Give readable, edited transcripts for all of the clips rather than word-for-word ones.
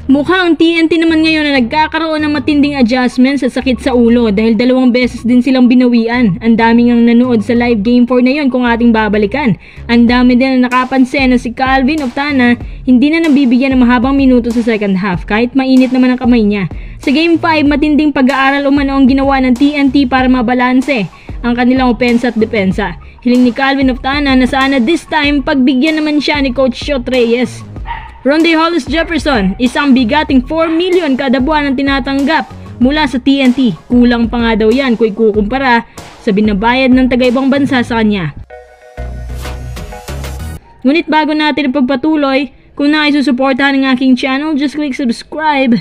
Mukhang TNT naman ngayon na nagkakaroon ng matinding adjustments at sakit sa ulo dahil 2 beses din silang binawian. Ang daming ang nanood sa live game 4 na yon kung ating babalikan. Ang dami din na nakapansin na si Calvin Oftana hindi na nabibigyan ng mahabang minuto sa second half kahit mainit naman ang kamay niya. Sa game 5, matinding pag-aaral umano ang ginawa ng TNT para mabalanse ang kanilang opensa at depensa. Hiling ni Calvin Oftana na sana this time pagbigyan naman siya ni Coach Shot Reyes. Ronde Hollis Jefferson, isang bigating 4 million kada buwan ang tinatanggap mula sa TNT. Kulang pa nga daw yan kung ikukumpara sa binabayad ng taga-ibang bansa sa kanya. Ngunit bago natin ang pagpatuloy, kung naisusuportahan ng aking channel, just click subscribe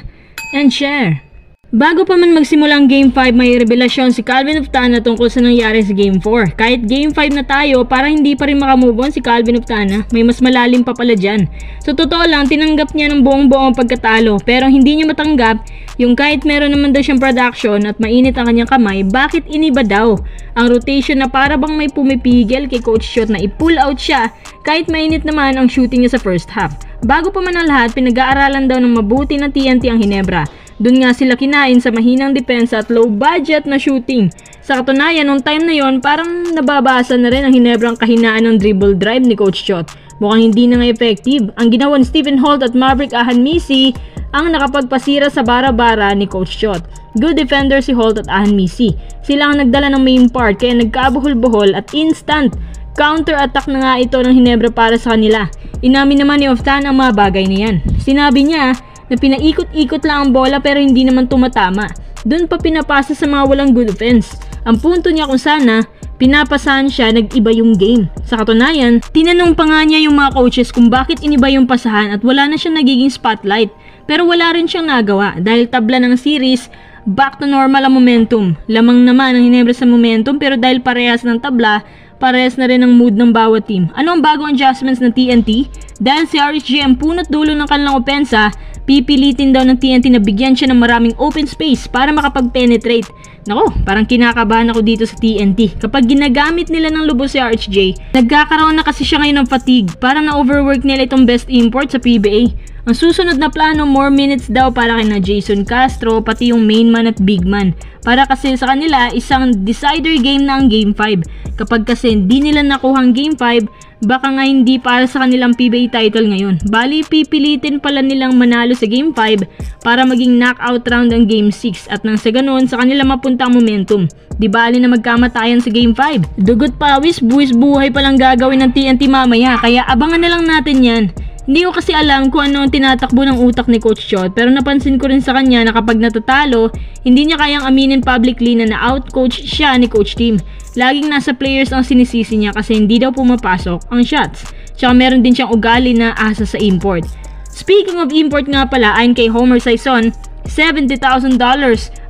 and share. Bago pa man magsimula ang Game 5, may revelasyon si Calvin Oftana tungkol sa nangyari sa Game 4. Kahit Game 5 na tayo, para hindi pa rin makamove on si Calvin Oftana, may mas malalim pa pala dyan. So totoo lang, tinanggap niya ng buong-buong pagkatalo, pero hindi niya matanggap yung kahit meron naman daw siyang production at mainit ang kanyang kamay, bakit iniba daw ang rotation na para bang may pumipigil kay Coach Shot na i-pull out siya kahit mainit naman ang shooting niya sa first half. Bago pa man ang lahat, pinag-aaralan daw ng mabuti ng TNT ang Ginebra. Doon nga sila kinain sa mahinang depensa at low budget na shooting. Sa katunayan, nung time na yon, parang nababasa na rin ang Ginebra ang kahinaan ng dribble drive ni Coach Shot. Mukhang hindi na nga effective. Ang ginawa ni Stephen Holt at Maverick Ahanmisi ang nakapagpasira sa bara-bara ni Coach Shot. Good defender si Holt at Ahanmisi. Sila ang nagdala ng main part kaya nagkabuhol-buhol at instant counter-attack na nga ito ng Ginebra para sa kanila. Inamin naman ni Oftana ang mga bagay na yan. Sinabi niya na pinaikot-ikot lang ang bola pero hindi naman tumatama. Doon pa pinapasa sa mga walang good offense. Ang punto niya kung sana, pinapasahan siya, nag-iba yung game. Sa katunayan, tinanong pa nga niya yung mga coaches kung bakit iniba yung pasahan at wala na siyang nagiging spotlight. Pero wala rin siyang nagawa dahil tabla ng series, back to normal ang momentum. Lamang naman ang Ginebra sa momentum pero dahil parehas ng tabla, parehas na rin ang mood ng bawat team. Ano ang bagong adjustments ng TNT? Dahil si RHJ ang punot dulo ng kanilang opensa, pipilitin daw ng TNT na bigyan siya ng maraming open space para makapag-penetrate. Nako, parang kinakabahan ako dito sa TNT. Kapag ginagamit nila ng lubos si RHJ, nagkakaroon na kasi siya ngayon ng fatigue. Parang na-overwork nila itong best import sa PBA. Ang susunod na plano, more minutes daw para kina Jason Castro, pati yung main man at big man. Para kasi sa kanila, isang decider game na ang Game 5. Kapag kasi hindi nila nakuha ang Game 5, baka nga hindi para sa kanilang PBA title ngayon. Bali, pipilitin pala nilang manalo sa Game 5 para maging knockout round ang Game 6 at nang sa ganun, sa kanila mapunta ang momentum. Di bali na magkamatayan sa Game 5. Dugot pawis, buwis buhay palang gagawin ng TNT mamaya, kaya abangan na lang natin yan. Hindi ko kasi alam kung ano ang tinatakbo ng utak ni Coach Shot pero napansin ko rin sa kanya na kapag natatalo, hindi niya kayang aminin publicly na na-outcoach siya ni Coach Team. Laging nasa players ang sinisisi niya kasi hindi daw pumapasok ang shots. Tsaka meron din siyang ugali na asa sa import. Speaking of import nga pala, ayon kay Homer Sison, $70,000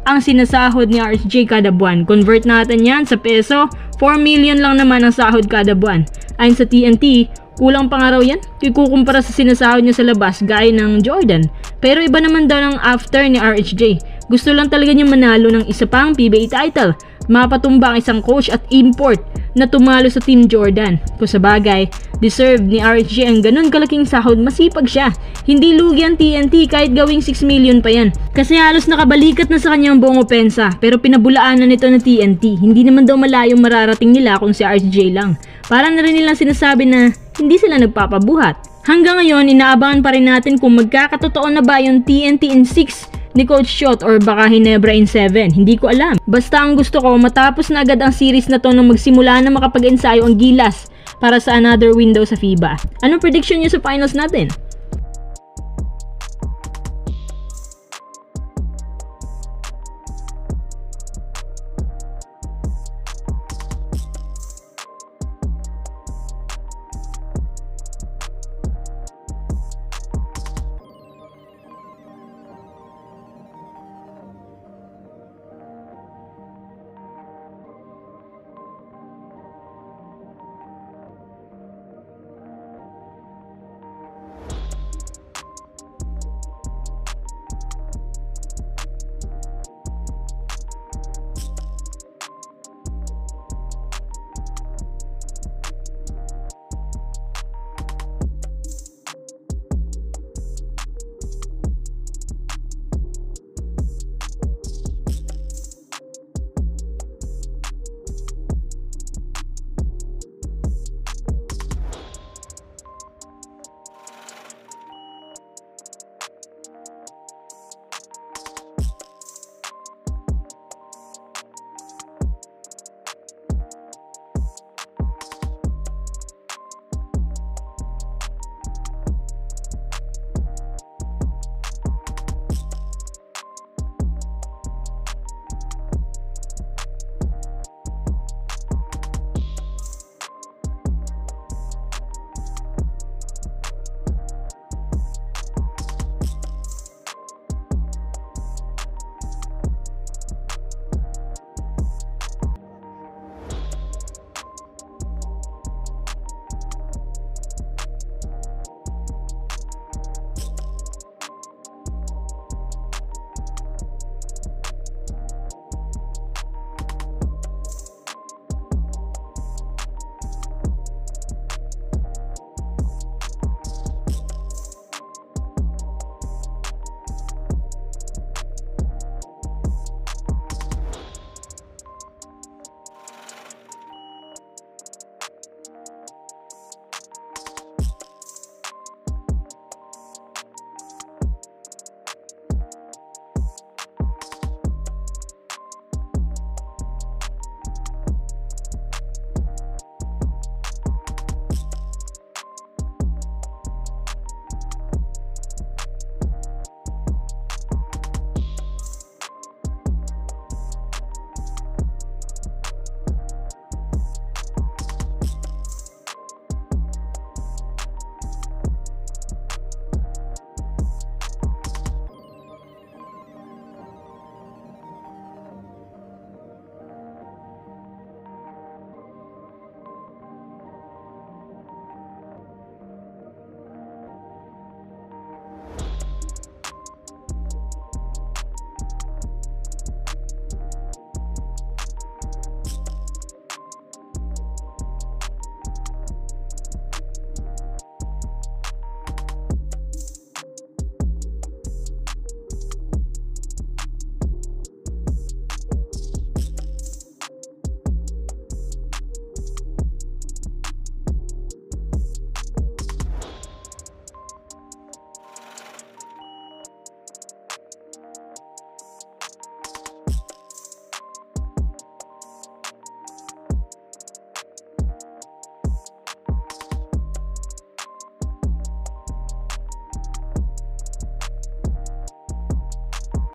ang sinasahod ni RHJ kada buwan. Convert natin yan sa peso, 4 million lang naman ang sahod kada buwan. Ayon sa TNT, kulang pa nga raw yan kukumpara sa sinasahod niya sa labas gaya ng Jordan. Pero iba naman daw ng after ni RHJ. Gusto lang talaga niya manalo ng isa pang PBA title. Mapatumba ang isang coach at import na tumalo sa Team Jordan. Kung sa bagay, deserve ni RHJ ang ganun kalaking sahod, masipag siya. Hindi lugi ang TNT kahit gawing 6 million pa yan. Kasi halos nakabalikat na sa kanyang buong opensa pero pinabulaan na nito ng TNT. Hindi naman daw malayong mararating nila kung si RHJ lang. Para na rin nilang sinasabi na hindi sila nagpapabuhat. Hanggang ngayon, inaabangan pa rin natin kung magkakatotoo na ba yung TNT in 6 ni Coach Shot or baka Ginebra in 7. Hindi ko alam. Basta ang gusto ko, matapos na agad ang series na to nung magsimula na makapag-ensayo ang Gilas para sa another window sa FIBA. Anong prediction nyo sa finals natin?